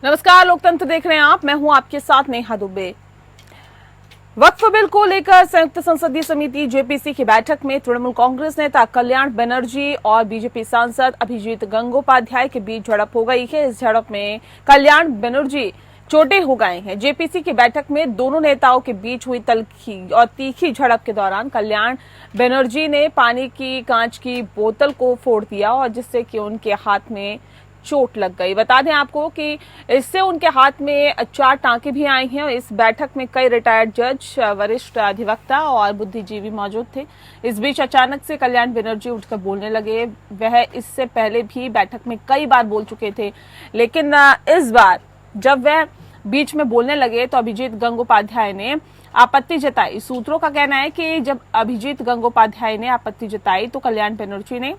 नमस्कार, लोकतंत्र देख रहे हैं आप। मैं हूं आपके साथ नेहा दुबे। वक्फ बिल को लेकर संयुक्त संसदीय समिति जेपीसी की बैठक में तृणमूल कांग्रेस नेता कल्याण बनर्जी और बीजेपी सांसद अभिजीत गंगोपाध्याय के बीच झड़प हो गई है। इस झड़प में कल्याण बनर्जी चोटिल हो गए हैं। जेपीसी की बैठक में दोनों नेताओं के बीच हुई तल्खी और तीखी झड़प के दौरान कल्याण बनर्जी ने पानी की कांच की बोतल को फोड़ दिया और जिससे कि उनके हाथ में चोट लग गई। बता दें आपको कि इससे उनके हाथ में 4 टांके भी आए हैं। इस बैठक में कई रिटायर्ड जज, वरिष्ठ अधिवक्ता और बुद्धिजीवी मौजूद थे। इस बीच अचानक से कल्याण बनर्जी उठकर बोलने लगे। वह इससे पहले भी बैठक में कई बार बोल चुके थे, लेकिन इस बार जब वह बीच में बोलने लगे तो अभिजीत गंगोपाध्याय ने आपत्ति जताई। सूत्रों का कहना है कि जब अभिजीत गंगोपाध्याय ने आपत्ति जताई तो कल्याण बनर्जी ने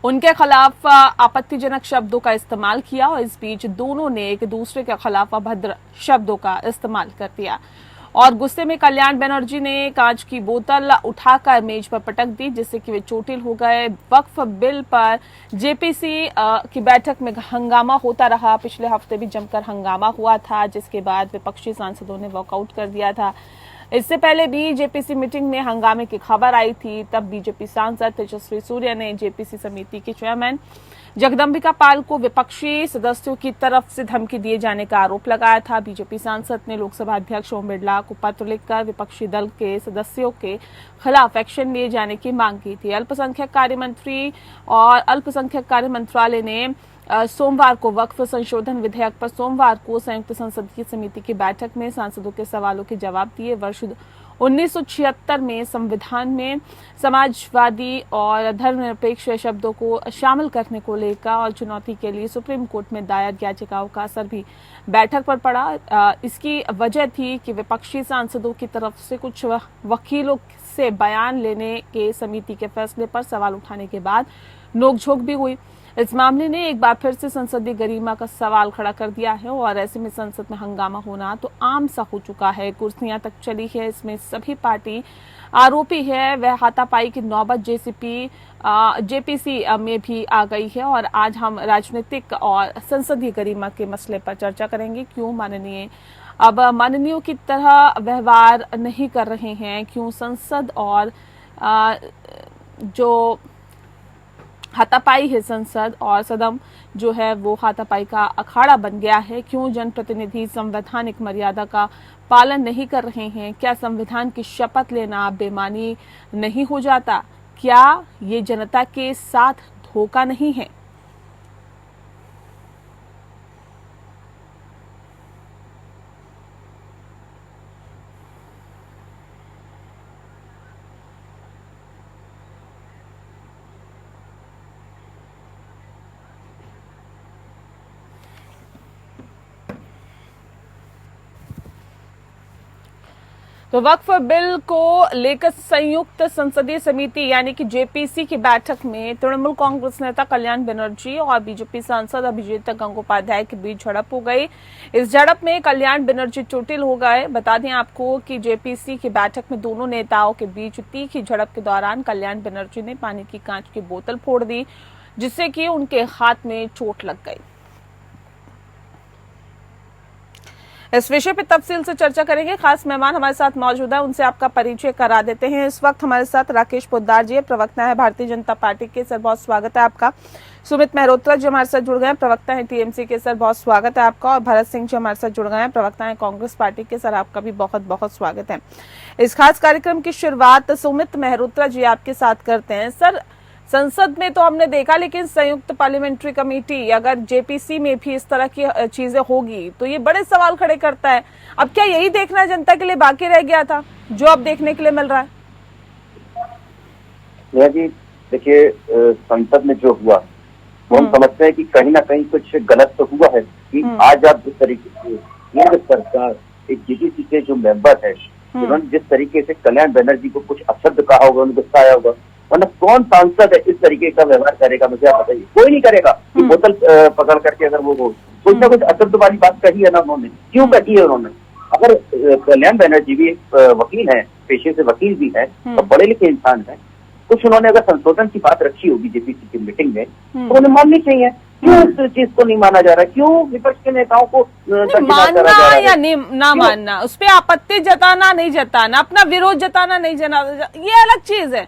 उनके खिलाफ आपत्तिजनक शब्दों का इस्तेमाल किया और इस बीच दोनों ने एक दूसरे के खिलाफ अभद्र शब्दों का इस्तेमाल कर दिया और गुस्से में कल्याण बनर्जी ने कांच की बोतल उठाकर मेज पर पटक दी, जिससे कि वे चोटिल हो गए। वक्फ बिल पर जेपीसी की बैठक में हंगामा होता रहा। पिछले हफ्ते भी जमकर हंगामा हुआ था, जिसके बाद विपक्षी सांसदों ने वॉकआउट कर दिया था। इससे पहले भी जेपीसी मीटिंग में हंगामे की खबर आई थी। तब बीजेपी सांसद तेजस्वी सूर्य ने जेपीसी समिति के चेयरमैन जगदंबिका पाल को विपक्षी सदस्यों की तरफ से धमकी दिए जाने का आरोप लगाया था। बीजेपी सांसद ने लोकसभा अध्यक्ष ओम बिरला को पत्र लिखकर विपक्षी दल के सदस्यों के खिलाफ एक्शन लिए जाने की मांग की थी। अल्पसंख्यक कार्य मंत्री और अल्पसंख्यक कार्य मंत्रालय ने सोमवार को वक्फ संशोधन विधेयक पर सोमवार को संयुक्त संसदीय समिति की बैठक में सांसदों के सवालों के जवाब दिए। वर्ष 1976 में संविधान में समाजवादी और धर्मनिरपेक्ष शब्दों को शामिल करने को लेकर और चुनौती के लिए सुप्रीम कोर्ट में दायर याचिकाओं का असर भी बैठक पर पड़ा। इसकी वजह थी कि विपक्षी सांसदों की तरफ से कुछ वकीलों से बयान लेने के समिति के फैसले पर सवाल उठाने के बाद नोकझोंक भी हुई। इस मामले ने एक बार फिर से संसदीय गरिमा का सवाल खड़ा कर दिया है और ऐसे में संसद में हंगामा होना तो आम सा हो चुका है। कुर्सियां तक चली है। इसमें सभी पार्टी आरोपी है। वह हाथापाई की नौबत जेपीसी में भी आ गई है और आज हम राजनीतिक और संसदीय गरिमा के मसले पर चर्चा करेंगे। क्यों माननीयों की तरह व्यवहार नहीं कर रहे हैं, क्यों संसद और जो हाथापाई है संसद और सदन जो है वो हाथापाई का अखाड़ा बन गया है, क्यों जनप्रतिनिधि संवैधानिक मर्यादा का पालन नहीं कर रहे हैं, क्या संविधान की शपथ लेना बेईमानी नहीं हो जाता, क्या ये जनता के साथ धोखा नहीं है। तो वक्फ बिल को लेकर संयुक्त संसदीय समिति यानी कि जेपीसी की बैठक में तृणमूल कांग्रेस नेता कल्याण बनर्जी और बीजेपी सांसद अभिजीत गंगोपाध्याय के बीच झड़प हो गई। इस झड़प में कल्याण बनर्जी चोटिल हो गए। बता दें आपको कि जेपीसी की बैठक में दोनों नेताओं के बीच तीखी झड़प के दौरान कल्याण बनर्जी ने पानी की कांच की बोतल फोड़ दी, जिससे कि उनके हाथ में चोट लग गई। इस विषय पर तफसील से चर्चा करेंगे। खास मेहमान हमारे साथ मौजूद है, उनसे आपका परिचय करा देते हैं। इस वक्त हमारे साथ राकेश पोद्दार जी, प्रवक्ता है भारतीय जनता पार्टी के। सर बहुत स्वागत है आपका। सुमित मेहरोत्रा जी हमारे साथ जुड़ गए हैं, प्रवक्ता है टीएमसी के। सर बहुत स्वागत है आपका। और भरत सिंह जी हमारे साथ जुड़ गए हैं, प्रवक्ता है कांग्रेस पार्टी के। सर आपका भी बहुत बहुत स्वागत है। इस खास कार्यक्रम की शुरुआत सुमित मेहरोत्रा जी आपके साथ करते हैं। सर, संसद में तो हमने देखा, लेकिन संयुक्त पार्लियामेंट्री कमेटी अगर जेपीसी में भी इस तरह की चीजें होगी तो ये बड़े सवाल खड़े करता है। अब क्या यही देखना जनता के लिए बाकी रह गया था जो अब देखने के लिए मिल रहा है? जी देखिए, संसद में जो हुआ वो हम समझते हैं कि कहीं ना कहीं कुछ गलत तो हुआ है कि आज आप जिस तरीके से केंद्र सरकार एक जेपीसी के जो मेंबर है उन्होंने जिस तरीके से कल्याण बनर्जी को कुछ अपशब्द कहा होगा, उन्हें गुस्सा आया होगा, वरना कौन सांसद है इस तरीके का व्यवहार करेगा? मुझे आप बताइए। कोई नहीं करेगा। बोतल पकड़ करके अगर वो कुछ ना कुछ अशब्द वाली बात कही है ना उन्होंने, क्यों कही है उन्होंने? अगर कल्याण बनर्जी भी एक वकील है, पेशे से वकील भी है और पढ़े लिखे इंसान है, कुछ उन्होंने अगर संशोधन की बात रखी होगी जेपीसी की मीटिंग में तो उन्हें माननी चाहिए क्यों इस चीज को नहीं माना जा रहा है? क्यों विपक्ष के नेताओं को मानना या नहीं ना मानना, उस पर आपत्ति जताना नहीं जताना, अपना विरोध जताना नहीं जताना, ये अलग चीज है।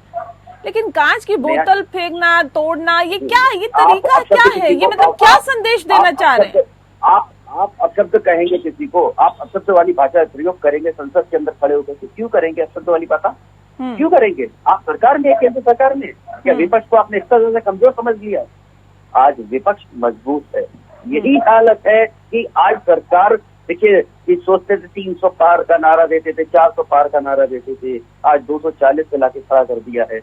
लेकिन कांच की बोतल फेंकना, तोड़ना, ये क्या, ये तरीका क्या है? ये मतलब क्या संदेश देना चाह रहे हैं? आप अपशब्द कहेंगे किसी को, आप अपशब्द वाली भाषा प्रयोग करेंगे संसद के अंदर खड़े होकर के, क्यों करेंगे अपशब्द वाली भाषा? क्यों करेंगे? आप सरकार में, केंद्र सरकार में, क्या विपक्ष को आपने इस तरह से कमजोर समझ लिया? आज विपक्ष मजबूत है। यही हालत है कि आज सरकार, देखिए, सोचते थे 300 पार का नारा देते थे, 400 पार का नारा देते थे, आज 240 पे लाके खड़ा कर दिया है।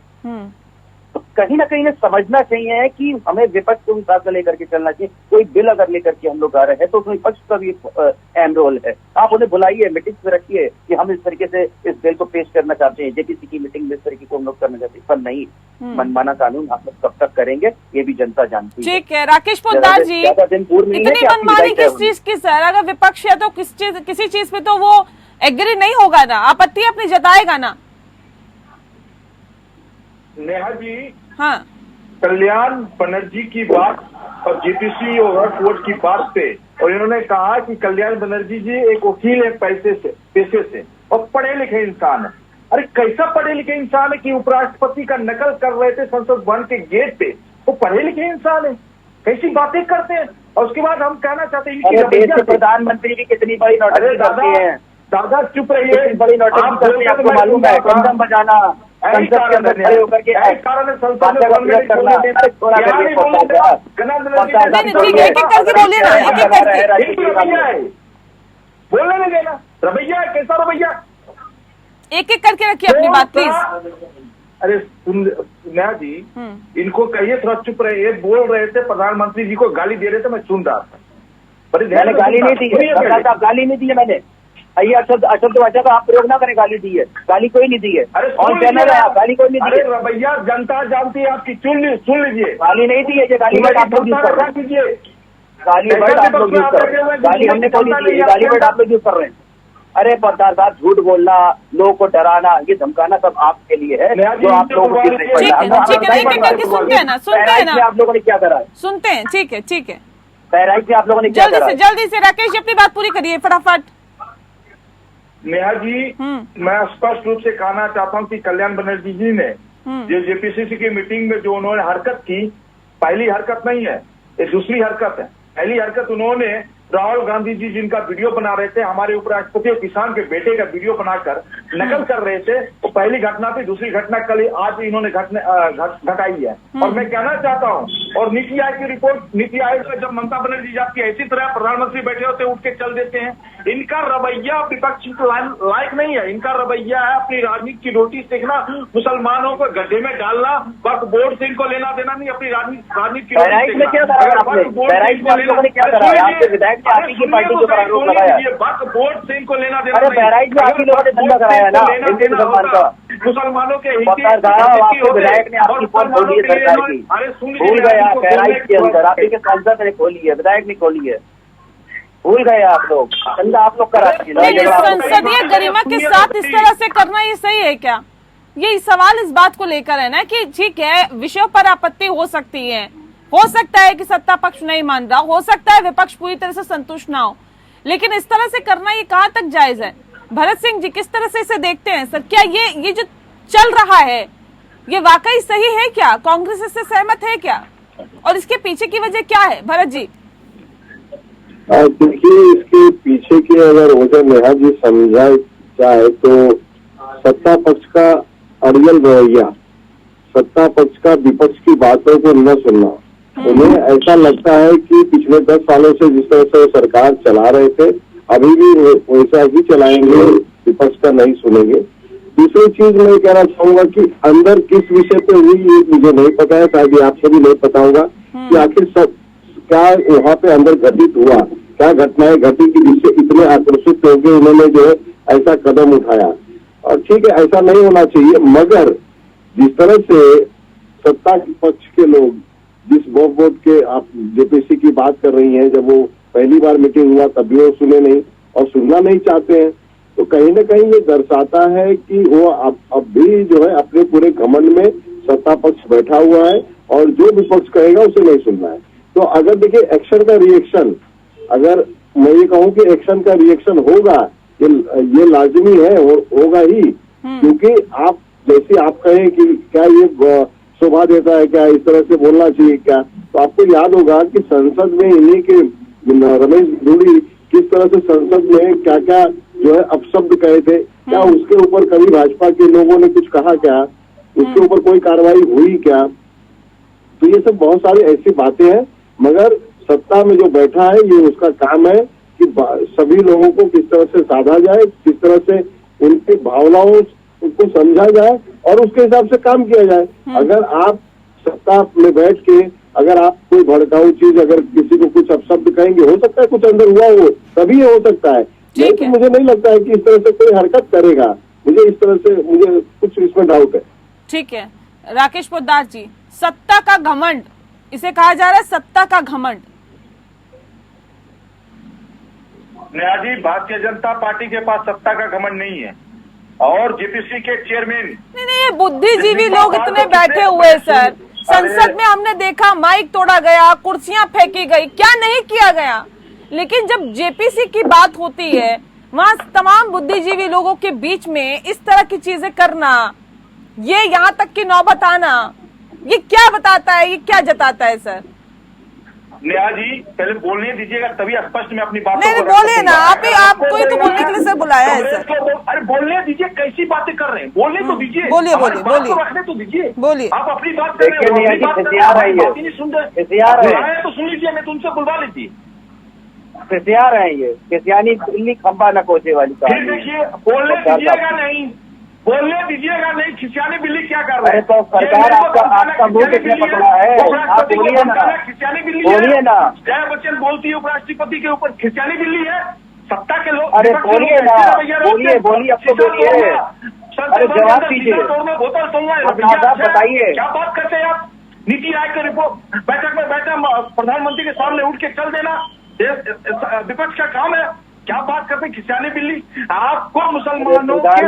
तो कहीं ना कहीं समझना चाहिए कि हमें विपक्ष को भी साथ लेकर के चलना चाहिए। कोई बिल अगर लेकर के हम लोग आ रहे हैं तो उसमें विपक्ष का भी अहम रोल है। आप उन्हें बुलाइए, मीटिंग में रखिए कि हम इस तरीके से इस बिल को पेश करना चाहते हैं, जेपीसी की मीटिंग में इस तरीके को हम लोग करना चाहते हैं, पर नहीं, मनमाना कानून आप लोग कब तक करेंगे ये भी जनता जानती है। ठीक है राकेश पोद्दार जी, इतनी मनमानी किस चीज की सर? अगर विपक्ष है तो किसी चीज पे तो वो एग्री नहीं होगा ना, आपत्ति अपनी जताएगा ना। नेहा जी, हाँ, कल्याण बनर्जी की बात और जेपीसी और कोर्ट की बात पे, और इन्होंने कहा कि कल्याण बनर्जी जी एक वकील है पेशे से और पढ़े लिखे इंसान है। अरे कैसा पढ़े लिखे इंसान है कि उपराष्ट्रपति का नकल कर रहे थे संसद भवन के गेट पे? वो पढ़े लिखे इंसान है, कैसी बातें करते हैं। और उसके बाद हम कहना चाहते हैं प्रधानमंत्री की कितनी बड़ी नौटंकी करते हैं। दादा चुप रहिए, बड़ी नौटंकी करते हैं, आपको मालूम है? कंदम बजाना, संसद के अंदर खड़े होकर के कारण संसद में ठीक है, एक एक करके बोलिए ना, एक एक करके बोलने नहीं देना। रवैया है, कैसा रवैया? एक एक करके रखिए अपनी बात प्लीज। अरे नेहा जी, इनको कहिए थोड़ा चुप रहे। बोल रहे थे प्रधानमंत्री जी को गाली दे रहे थे, मैं सुन रहा था। मैंने गाली नहीं दी है, गाली नहीं दी है मैंने। ये अशब्द भाषा का आप प्रयोग ना करें। गाली दी है? गाली कोई नहीं दी है। अरे और चैनल है, गाली कोई नहीं दी है। रवैया जनता जानती है आपकी, सुन लीजिए। गाली नहीं दी है, ये गाली वर्ड आप लोग यूज कर रहे हैं। गाली वर्ड आप लोग यूज कर रहे हैं, गाली हमने कोई नहीं दी है, गाली वर्ड आप लोग यूज कर रहे हैं। अरे पत्रकार साहब, झूठ बोलना, लोगों को डराना, ये धमकाना सब आपके लिए है, जो आप लोगों को ठीक है, सुनते हैं ना, आप लोगों ने क्या करा है? सुनते हैं, ठीक है ठीक है। बहराइच में आप लोगों ने क्या करा? जल्दी से राकेश जी अपनी बात पूरी करिए फटाफट। नेहा जी, मैं स्पष्ट रूप से कहना चाहता हूं कि कल्याण बनर्जी जी ने जो जेपीसीसी की मीटिंग में जो उन्होंने हरकत की, पहली हरकत नहीं है, ये दूसरी हरकत है। पहली हरकत उन्होंने राहुल गांधी जी जिनका वीडियो बना रहे थे, हमारे उपराष्ट्रपति और किसान के बेटे का वीडियो बनाकर नकल कर रहे थे, तो पहली घटना थी। दूसरी घटना कल आज इन्होंने घटाई है। और मैं कहना चाहता हूं, और नीति आयोग की रिपोर्ट, नीति आयोग में जब ममता बनर्जी जाती है, इसी तरह प्रधानमंत्री बैठे होते उठ के चल देते हैं। इनका रवैया विपक्ष लायक नहीं है। इनका रवैया है अपनी राजनीति की रोटी सेकना, मुसलमानों को गड्ढे में डालना, वक्फ बोर्ड से इनको लेना देना नहीं, अपनी राजनीति की बहराइच में क्या करा आपने? बहराइच में आप लोगों ने क्या करा? आपके विधायक ने आप ही की पार्टी के ऊपर आरोप लगाया। वक्फ बोर्ड से इनको लेना देना। अरे बहराइच में आप ही लोगों ने धंधा कराया ना हिंदू मुसलमान का। मुसलमानों के आपके विधायक ने आपकी फोन खोली है सरकार की, भूल गया? बहराइच के अंदर आप ही के सांसद ने खोली है, विधायक ने खोली है, भूल गए आप लोग? धंधा आप लोग करा। संसदीय गरिमा के साथ इस तरह से करना ये सही है क्या? ये सवाल इस बात को लेकर है ना कि ठीक है, विषयों पर आपत्ति हो सकती है, हो सकता है कि सत्ता पक्ष नहीं मान रहा, हो सकता है विपक्ष पूरी तरह से संतुष्ट ना हो, लेकिन इस तरह से करना ये कहाँ तक जायज है? भरत सिंह जी, किस तरह से इसे देखते हैं सर? क्या ये जो चल रहा है ये वाकई सही है क्या? कांग्रेस इससे सहमत है क्या? और इसके पीछे की वजह क्या है भरत जी? देखिए, इसके पीछे की अगर वजह नेहा जी समझा जाए तो सत्ता पक्ष का अड़ियल रवैया, सत्ता पक्ष का विपक्ष की बातों को न सुनना। उन्हें ऐसा लगता है कि पिछले 10 सालों से जिस तरह से सरकार चला रहे थे, अभी भी वैसा ही चलाएंगे, विपक्ष का नहीं सुनेंगे। दूसरी चीज मैं कहना चाहूंगा कि अंदर किस विषय पे हुई ये मुझे नहीं पता है, शायद आपसे भी नहीं पता होगा कि आखिर सब क्या वहाँ पे अंदर घटित हुआ, क्या घटनाएं घटी कि जिससे इतने आकर्षित हो गए उन्होंने जो है ऐसा कदम उठाया। और ठीक है, ऐसा नहीं होना चाहिए, मगर जिस तरह से सत्ता पक्ष के लोग जिस बोर्ड के आप जेपीसी की बात कर रही हैं, जब वो पहली बार मीटिंग हुआ तब भी वो सुने नहीं और सुनना नहीं चाहते हैं, तो कहीं ना कहीं ये दर्शाता है कि वो अब भी जो है अपने पूरे घमंड में सत्ता पक्ष बैठा हुआ है और जो विपक्ष कहेगा उसे नहीं सुनना है। तो अगर देखिए एक्शन का रिएक्शन, अगर मैं ये कहूँ कि एक्शन का रिएक्शन होगा, ये लाजमी है और होगा ही, क्योंकि आप जैसे आप कहें कि क्या ये शोभा देता है, क्या इस तरह से बोलना चाहिए क्या, तो आपको याद होगा कि संसद में इन्हीं के रमेश धूड़ी किस तरह से संसद में क्या क्या जो है अपशब्द कहे थे, क्या उसके ऊपर कभी भाजपा के लोगों ने कुछ कहा क्या, उसके ऊपर कोई कार्रवाई हुई क्या? तो ये सब बहुत सारी ऐसी बातें हैं, मगर सत्ता में जो बैठा है ये उसका काम है कि सभी लोगों को किस तरह से साधा जाए, किस तरह से उनकी भावनाओं को समझा जाए और उसके हिसाब से काम किया जाए। अगर आप सत्ता में बैठ के अगर आप कोई भड़काऊ चीज अगर किसी को कुछ अपशब्द कहेंगे, हो सकता है कुछ अंदर हुआ हो, तभी हो सकता है, लेकिन मुझे नहीं लगता है कि इस तरह से कोई हरकत करेगा। मुझे इस तरह से मुझे कुछ इसमें डाउट है। ठीक है राकेश पोद्दार जी, सत्ता का घमंड इसे कहा जा रहा है, सत्ता का घमंड। नेहा जी, भारतीय जनता पार्टी के पास सत्ता का घमंड नहीं है और जेपीसी के चेयरमैन नहीं, ये बुद्धिजीवी लोग इतने बैठे हुए हैं सर। संसद में हमने देखा माइक तोड़ा गया, कुर्सियां फेंकी गई, क्या नहीं किया गया, लेकिन जब जेपीसी की बात होती है वहां तमाम बुद्धिजीवी लोगों के बीच में इस तरह की चीजें करना, ये यहाँ तक की नौबत आना, ये क्या बताता है, ये क्या जताता है सर? नेहा जी, पहले बोलने दीजिएगा तभी स्पष्ट में अपनी बात नहीं बोलिए ना, आपको ही तो बोलने के लिए सर बुलाया है सर। अरे बोलने दीजिए, कैसी बातें कर रहे हैं, बोलने तो दीजिए, बोलिए रखने तो दीजिए, बोलिए आप अपनी बात कर रहे हैं, बात ही नहीं सुन रहे, तो सुन लीजिए, मैं तुमसे बुलवा लीजिए। खिसिया रहे हैं ये, खिसियानी दिल्ली खंबा न कोचे वाली फिर देखिए, बोलने दीजिएगा नहीं, बोलने दीजिएगा नहीं, खिसियानी बिल्ली क्या कर रहे अरे हैं? तो सरकार आपका मुंह किसने पकड़ा है? आप बोलिए ना, खिसियानी बिल्ली बोलिए ना। जया बच्चन बोलती है उपराष्ट्रपति के ऊपर खिसियानी बिल्ली है, सत्ता के लोग। अरे बोलिए ना, बोलिए अब तो बोलिए, अरे जवाब दीजिए, बोतल तोड़ना आप बताइए क्या बात करते हैं आप? नीति आयोग के रिपोर्ट बैठक में बैठा प्रधानमंत्री के सामने उठ के चल देना विपक्ष का काम है? क्या बात करते हैं खिसियानी बिल्ली? आपको मुसलमानों के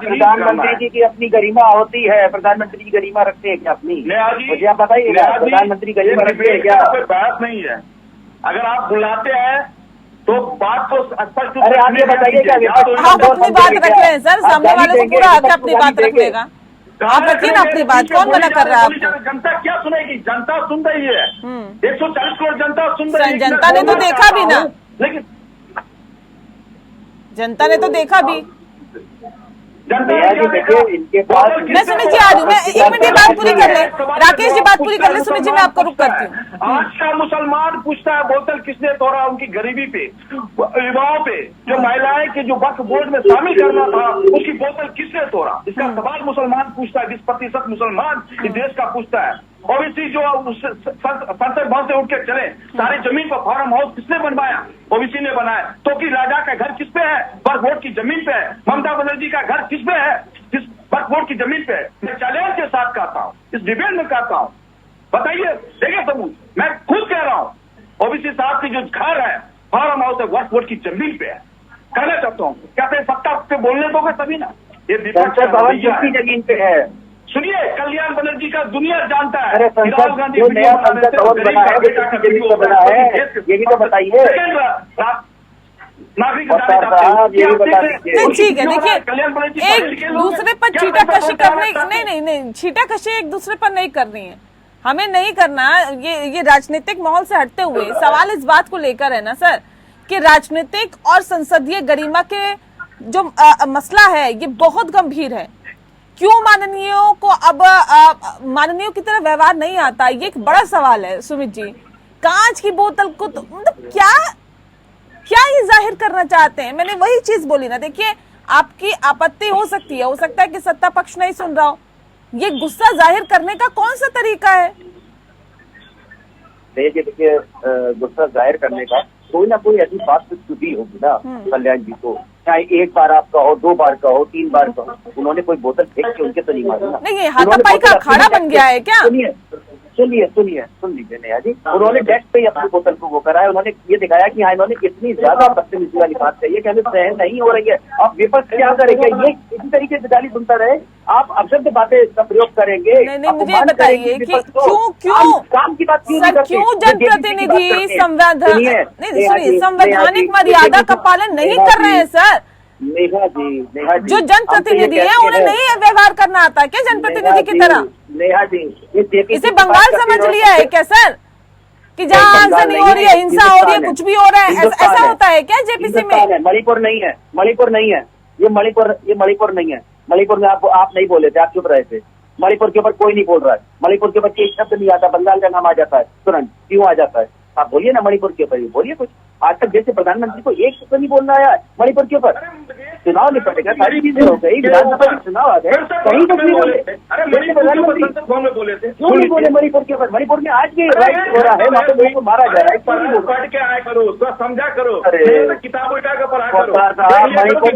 प्रधानमंत्री जी की अपनी गरिमा होती है, प्रधानमंत्री जी गरिमा रखते हैं क्या अपनी? मुझे आप बताइए, प्रधानमंत्री गरिमा रखते हैं क्या? बात नहीं है, अगर आप बुलाते हैं तो बात को स्पष्ट। अरे आप ये बताइए क्या आप अपनी बात रख रहे हैं सर, सामने वाले को पूरा हक अपनी बात रखने, आप रखिए ना अपनी बात, कौन मना कर रहा है आपको? जनता क्या सुनेगी? जनता सुन रही है, 140 करोड़ जनता सुन रही है। जनता ने तो देखा भी ना, लेकिन जनता ने तो देखा भी। इनके पास मैं सुनील जी आ रही हूँ, मैं 1 मिनट बात पूरी कर ले, राकेश जी बात पूरी कर ले, सुनील जी मैं आपको रुक करती हूँ। आज का मुसलमान पूछता है बोतल किसने तोड़ा? उनकी गरीबी पे, युवाओं पे, जो महिलाएं के जो वक्फ बोर्ड में शामिल करना था उसकी बोतल किसने तोड़ा? इसका सवाल मुसलमान पूछता है, 20% मुसलमान इस देश का पूछता है। ओबीसी जो संसद भवन से उठ के चले, सारी जमीन पर फार्म हाउस किसने बनवाया? ओबीसी ने बनाया। तो कि राजा का घर किस पे है? वक्फ बोर्ड की जमीन पे है। ममता बनर्जी का घर किस पे है? किस वक्फ बोर्ड की जमीन पे है। मैं चैलेंज के साथ कहता हूँ, इस डिबेट में कहता हूँ, बताइए, देखिए सबूत, मैं खुद कह रहा हूँ, ओबीसी साहब की जो घर है फार्म हाउस है, वक्फ बोर्ड की जमीन पे है। कहना चाहता हूँ, कहते सत्ता पे बोलने दोगे तभी ना। ये संसद भवन किसकी जमीन पे है? सुनिए, कल्याण बनर्जी का दुनिया जानता है। अरे संसद जो नया संसद भवन बना है वो किसकी जमीन पे बना है, ये भी तो बताइए। नागरिक ठीक है, देखिए एक दूसरे पर छीटाकशी करने नहीं छीटाकशी एक दूसरे पर नहीं करनी है, हमें नहीं करना। ये राजनीतिक माहौल से हटते हुए सवाल इस बात को लेकर है ना सर कि राजनीतिक और संसदीय गरिमा के जो मसला है ये बहुत गंभीर है। क्यों माननीयों को अब माननीयों की तरह व्यवहार नहीं आता, ये एक बड़ा सवाल है सुमित जी। कांच की बोतल को तो मतलब क्या ये जाहिर करना चाहते हैं? मैंने वही चीज बोली ना, देखिए आपकी आपत्ति हो सकती है, हो सकता है कि सत्ता पक्ष नहीं सुन रहा हो, ये गुस्सा जाहिर करने का कौन सा तरीका है? देखिए गुस्सा जाहिर करने का कोई ना कोई ऐसी बात तो छुपी होगी ना कल्याण जी को, चाहे एक बार आप कहो, 2 बार कहो, 3 बार कहो, उन्होंने कोई बोतल फेंक के उनके तो नहीं मारी ना। नहीं, हाथापाई का अखाड़ा बन गया है क्या? सुन लीजिए नेहा जी, उन्होंने डेस्क पे ही अपनी बोतल को वो करा है। उन्होंने ये दिखाया कि हाँ, इन्होंने इतनी ज्यादा बदतमीजी वाली बात कही है कि हमें सहन नहीं हो रही है। अब विपक्ष क्या करेगा? ये इसी तरीके से गाली सुनता रहे, आप अपशब्द बातें का प्रयोग करेंगे। नहीं, मुझे बताइए कि क्यों काम की बात क्यों जनप्रतिनिधि संवैधानिक मर्यादा का पालन नहीं कर रहे हैं सर? नेहा जी, जो जनप्रतिनिधि है उन्हें नहीं व्यवहार करना आता क्या जनप्रतिनिधि की तरह? नेहा जी, इसे बंगाल समझ लिया है क्या सर, कि जहाँ आंसर नहीं हो रही है, हिंसा हो रही है, कुछ भी हो रहा है, ऐसा होता है क्या जेपीसी में? मणिपुर नहीं है, ये मणिपुर नहीं है। मणिपुर में आप नहीं बोले थे, आप चुप रहे थे। मणिपुर के ऊपर कोई नहीं बोल रहा है। मणिपुर के ऊपर एक शब्द नहीं आता, बंगाल का नाम आ जाता है तुरंत। क्यों आ जाता है? आप बोलिए ना मणिपुर के ऊपर, बोलिए कुछ। आज तक जैसे प्रधानमंत्री को एक शब्द नहीं बोलना आया मणिपुर के ऊपर। चुनाव निपटेगा, सारी चीजें हो गई, विधानसभा के चुनाव आ गए, कहीं कुछ नहीं बोले। प्रधानमंत्री क्यों नहीं बोले मणिपुर के ऊपर? मणिपुर में आज भी राइट हो रहा है, वहाँ पे लोगों को मारा जा रहा है। पढ़ के आया करो, उसका समझा करो, किताब उठा कर पढ़ा करो।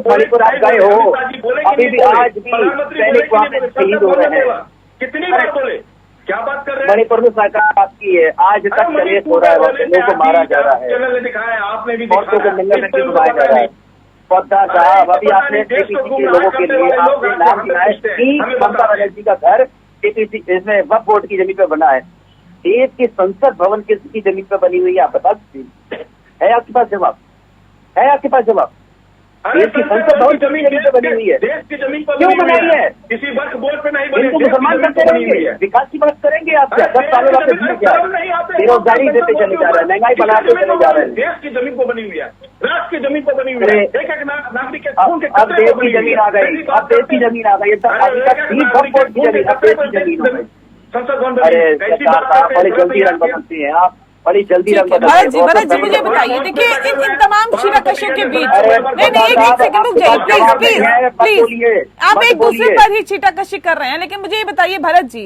मणिपुर आप गए हो, अभी भी आज भी सैनिक वहाँ पे शहीद हो रहे हैं। कितनी बार बोले? क्या बात कर रहे हैं? मणिपुर में सरकार आपकी है, आज तक कलेश हो रहा है, वहाँ पे लोगों को मारा जा रहा है, चैनल ने दिखाया, आपने भी औरतों को नंगा करके घुमाया जा रहा है। पद्दा साहब, अभी आपने जेपीसी के लोगों के लिए आपने नाम सुना है कि ममता बनर्जी का घर जेपीसी इसमें वक्फ बोर्ड की जमीन पर बना है। देश की संसद भवन किसकी जमीन पर बनी हुई है, आप बता सकते है? आपके पास जवाब है? आपके पास जवाब? देश की संसद भवन जमीन पे बनी हुई है, देश की जमीन पर क्यों बनाई है? किसी वक्फ बोर्ड पे नहीं बनी। इनको मुसलमान करते रहेंगे, विकास की बात करेंगे आप? 10 सालों में बेरोजगारी देते चले जा रहे हैं, महंगाई बढ़ाते चले जा रहे हैं। देश की जमीन पर बनी हुई है, राष्ट्र की जमीन पर बनी हुई है। एक नागरिक के खून के अब देश की जमीन आ गई, अब देश की जमीन आ गई, वक्फ बोर्ड की जमीन, अब देश की जमीन हो गई। संसद भवन अरे सरकार साहब, बड़ी जल्दी रंग बदलती है आप, बड़ी जल्दी रंग भरत जी मुझे बताइए, देखिए इन तमाम शिराकशों के बीच नहीं एक सेकंड रुक जाइए प्लीज, आप एक दूसरे पर ही छीटाकशी कर रहे हैं। लेकिन मुझे ये बताइए भरत जी,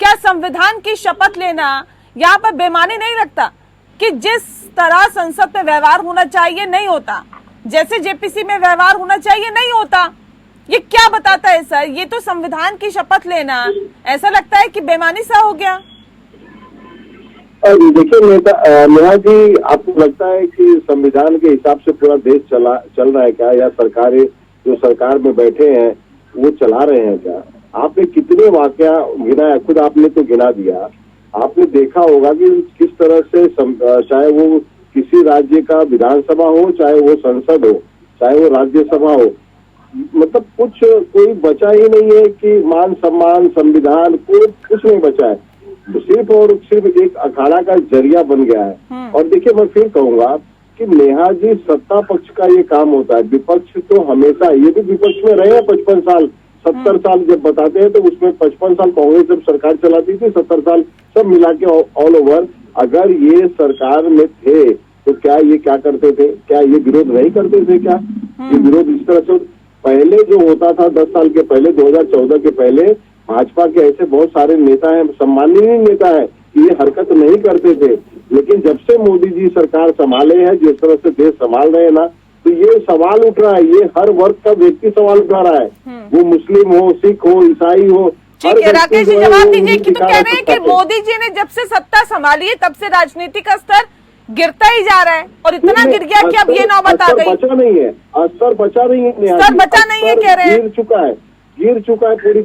क्या संविधान की शपथ लेना यहाँ पर बेमानी नहीं लगता कि जिस तरह संसद में व्यवहार होना चाहिए नहीं होता, जैसे जेपीसी में व्यवहार होना चाहिए नहीं होता? ये क्या बताता है सर? ये तो संविधान की शपथ लेना ऐसा लगता है कि बेमानी सा हो गया। देखिए नेहा जी, आपको लगता है कि संविधान के हिसाब से पूरा देश चल रहा है क्या, या सरकारें जो सरकार में बैठे हैं वो चला रहे हैं क्या? आपने कितने वाकया गिनाया, खुद आपने तो गिना दिया। आपने देखा होगा कि किस तरह से चाहे वो किसी राज्य का विधानसभा हो, चाहे वो संसद हो, चाहे वो राज्यसभा हो, मतलब कोई बचा ही नहीं है कि मान सम्मान संविधान को कुछ नहीं बचा है। तो सिर्फ और सिर्फ एक अखाड़ा का जरिया बन गया है। और देखिए, मैं फिर कहूंगा कि नेहा जी, सत्ता पक्ष का ये काम होता है, विपक्ष तो हमेशा, ये भी विपक्ष में रहे हैं 55 साल 70 साल जब बताते हैं तो उसमें 55 साल कांग्रेस जब सरकार चलाती थी, 70 साल सब मिला के ऑल ओवर। अगर ये सरकार में थे तो क्या ये क्या करते थे? क्या ये विरोध नहीं करते थे? क्या ये विरोध इस तरह से पहले जो होता था 10 साल के पहले, 2014 के पहले, भाजपा के ऐसे बहुत सारे नेता हैं, सम्माननीय नेता है, ये हरकत नहीं करते थे। लेकिन जब से मोदी जी सरकार संभाले हैं, जिस तरह से देश संभाल रहे हैं ना, तो ये सवाल उठ रहा है, ये हर वर्ग का व्यक्ति सवाल उठा रहा है, वो मुस्लिम हो, सिख हो, ईसाई हो। ठीक है राकेश जी, जवाब दीजिए कि तो कह रहे हैं कि मोदी जी ने जब से सत्ता संभाली है तब से राजनीति का स्तर गिरता ही जा रहा है, और इतना गिर गया कि अब ये नौबत आ गई। बचा नहीं है, स्तर बचा नहीं है, स्तर बचा नहीं है कह रहे हैं, गिर चुका है पूरी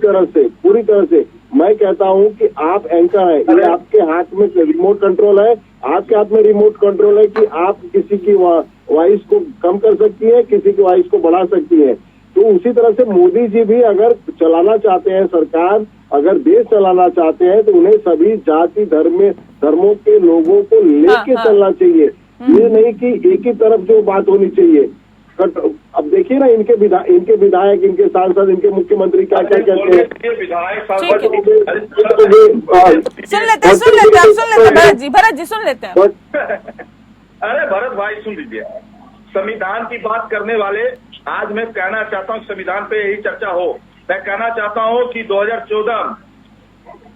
तरह से। मैं कहता हूं कि आप एंकर हैं, ये आपके हाथ में रिमोट कंट्रोल है, आपके हाथ में रिमोट कंट्रोल है कि आप किसी की वॉइस को कम कर सकती है, किसी की वॉइस को बढ़ा सकती है। तो उसी तरह से मोदी जी भी अगर चलाना चाहते हैं सरकार, अगर देश चलाना चाहते हैं, तो उन्हें सभी जाति धर्मों के लोगों को लेके चलना चाहिए। ये नहीं कि एक ही तरफ जो बात होनी चाहिए। अब देखिए ना, इनके विधायक, इनके सांसद, इनके मुख्यमंत्री क्या क्या कहते हैं। सुन लेते भरत जी सुन लेते हैं। अरे भरत भाई सुन लीजिए, संविधान की बात करने वाले, आज मैं कहना चाहता हूँ संविधान पे यही चर्चा हो। मैं कहना चाहता हूँ कि 2014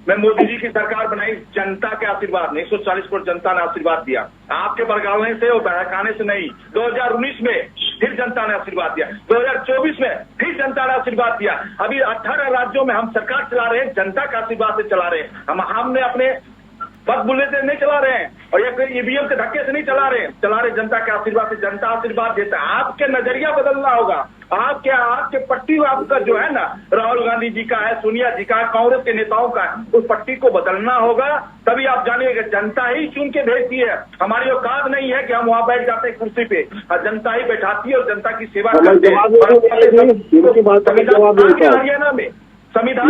में मोदी जी की सरकार बनाई, जनता के आशीर्वाद नहीं, 140 करोड़ जनता ने आशीर्वाद दिया, आपके बरगावने से और बहकाने से नहीं। 2019 में फिर जनता ने आशीर्वाद दिया, 2024 में फिर जनता ने आशीर्वाद दिया। अभी 18 राज्यों में हम सरकार चला रहे हैं, जनता के आशीर्वाद से चला रहे हैं। हमने अपने बस बुल्ले से नहीं चला रहे हैं और या फिर ईवीएम के धक्के से नहीं चला रहे जनता के आशीर्वाद से। जनता आशीर्वाद देता है, आपके नजरिया बदलना होगा। आपके पट्टी आपका जो है ना, राहुल गांधी जी का है, सोनिया जी का है, कांग्रेस के नेताओं का है, उस पट्टी को बदलना होगा। तभी आप जानिएगा जनता ही चुन के भेजती है। हमारी औकात नहीं है कि हम वहां बैठ जाते हैं कुर्सी पे, और जनता ही बैठाती है और जनता की सेवा करते हैं। हरियाणा में संविधान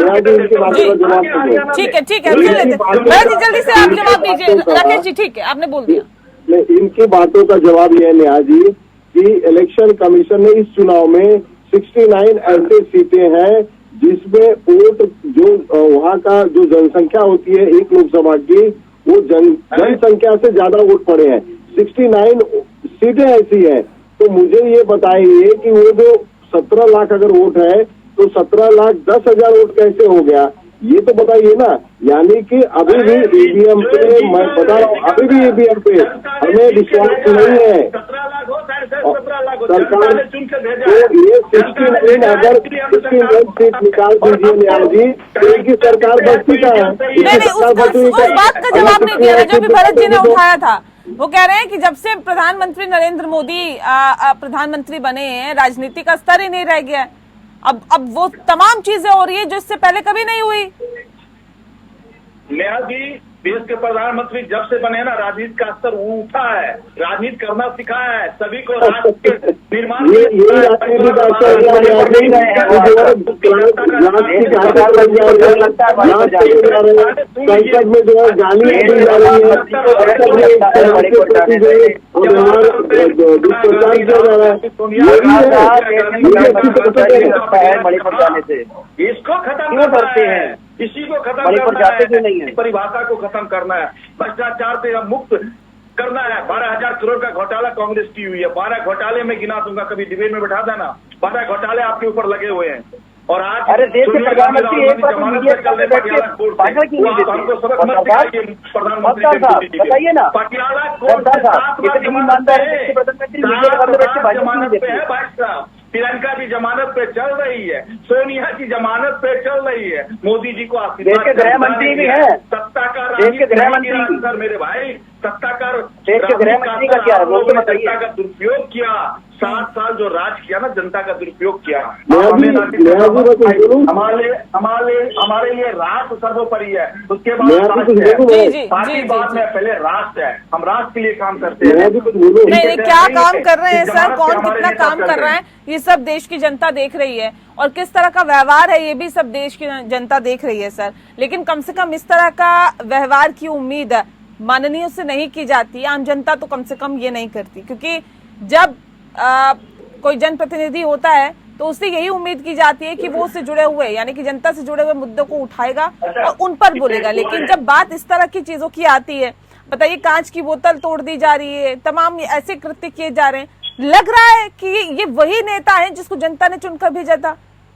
ठीक है जल्दी से आप जवाब दीजिए राकेश जी। ठीक है, आपने बोल दिया। इनकी बातों का जवाब यह है नेहा जी कि इलेक्शन कमीशन ने इस चुनाव में 69 ऐसे सीटें हैं जिसमें वोट जो वहाँ का जो जनसंख्या होती है एक लोकसभा की, वो जनसंख्या से ज्यादा वोट पड़े हैं। 69 सीटें ऐसी हैं। तो मुझे ये बताइए कि वो जो 17 लाख अगर वोट है तो 17,10,000 वोट कैसे हो गया, ये तो बताइए ना। यानी कि अभी भी ईवीएम पे, मैं बता रहा हूँ, अभी भी ईवीएम पे हमें विश्वास नहीं है। सरकार तो ये 69 अगर 69 सीट निकाल दीजिए न्याय जी, तो इनकी सरकार बचती का है। नहीं, उस बात का जवाब नहीं दिया जो भी भरत जी ने उठाया था। वो कह रहे हैं कि जब से प्रधानमंत्री नरेंद्र मोदी प्रधानमंत्री बने हैं, राजनीति का स्तर ही नहीं रह गया है। अब वो तमाम चीजें हो रही है जो इससे पहले कभी नहीं हुई। नेहा जी, देश के प्रधानमंत्री जब से बने ना, राजनीति का स्तर उठा है, राजनीति करना सिखाया है, सभी को राष्ट्र के निर्माण संसद में जो है गालियां दी जा रही है मणिपुर जाने से। इसको खत्म करते हैं, इसी को खत्म करना है, परिभाषा को खत्म करना है, भ्रष्टाचार से हम मुक्त करना है। 12,000 करोड़ का घोटाला कांग्रेस की हुई है। 12 घोटाले में गिना दूंगा, कभी डिबेट में बैठा देना। 12 घोटाले आपके ऊपर लगे हुए हैं। और आज अरे देश के प्रधानमंत्री एक बार हमको सबक मत सिखाइए प्रधानमंत्री, बताइए ना पटियाला कोर्ट जमानत पे है भाई साहब। प्रियंका की जमानत पे चल रही है, सोनिया की जमानत पे चल रही है। मोदी जी को देश के गृह मंत्री भी है, सत्ता का देश के गृह मंत्री सर मेरे भाई, सत्ता का देश के गृह मंत्री का क्या वो तो बताइए। जनता का दुरुपयोग किया, 7 साल जो राज किया ना, जनता का दुरुपयोग किया। हमारे लिए राष्ट्र सर्वोपरि है, उसके बाद पार्टी बाद में, पहले राष्ट्र है। हम राष्ट्र के लिए काम करते हैं। नहीं, क्या काम कर रहे हैं सर, कौन कितना काम कर रहा है, ये सब देश की जनता देख रही है। और किस तरह का व्यवहार है, ये भी सब देश की जनता देख रही है सर। लेकिन कम से कम इस तरह का व्यवहार की उम्मीद माननीयों से नहीं की जाती। आम जनता तो कम से कम ये नहीं करती, क्योंकि जब कोई जनप्रतिनिधि होता है तो उससे यही उम्मीद की जाती है कि वो उससे जुड़े हुए, यानी कि जनता से जुड़े हुए मुद्दों को उठाएगा और उन पर बोलेगा। लेकिन जब बात इस तरह की चीजों की आती है, बताइए, कांच की बोतल तोड़ दी जा रही है, तमाम ऐसे कृत्य किए जा रहे हैं, लग रहा है कि ये वही नेता है जिसको जनता ने चुनकर भेजा था।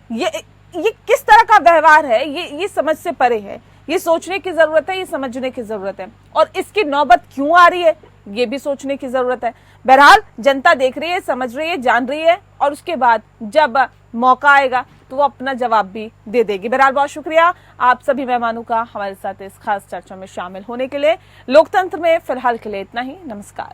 ये किस तरह का व्यवहार है, ये समझ से परे है। ये सोचने की जरूरत है, ये समझने की जरूरत है, और इसकी नौबत क्यों आ रही है ये भी सोचने की जरूरत है। बहरहाल जनता देख रही है, समझ रही है, जान रही है, और उसके बाद जब मौका आएगा तो वो अपना जवाब भी दे देगी। बहरहाल बहुत शुक्रिया आप सभी मेहमानों का हमारे साथ इस खास चर्चा में शामिल होने के लिए। लोकतंत्र में फिलहाल के लिए इतना ही। नमस्कार।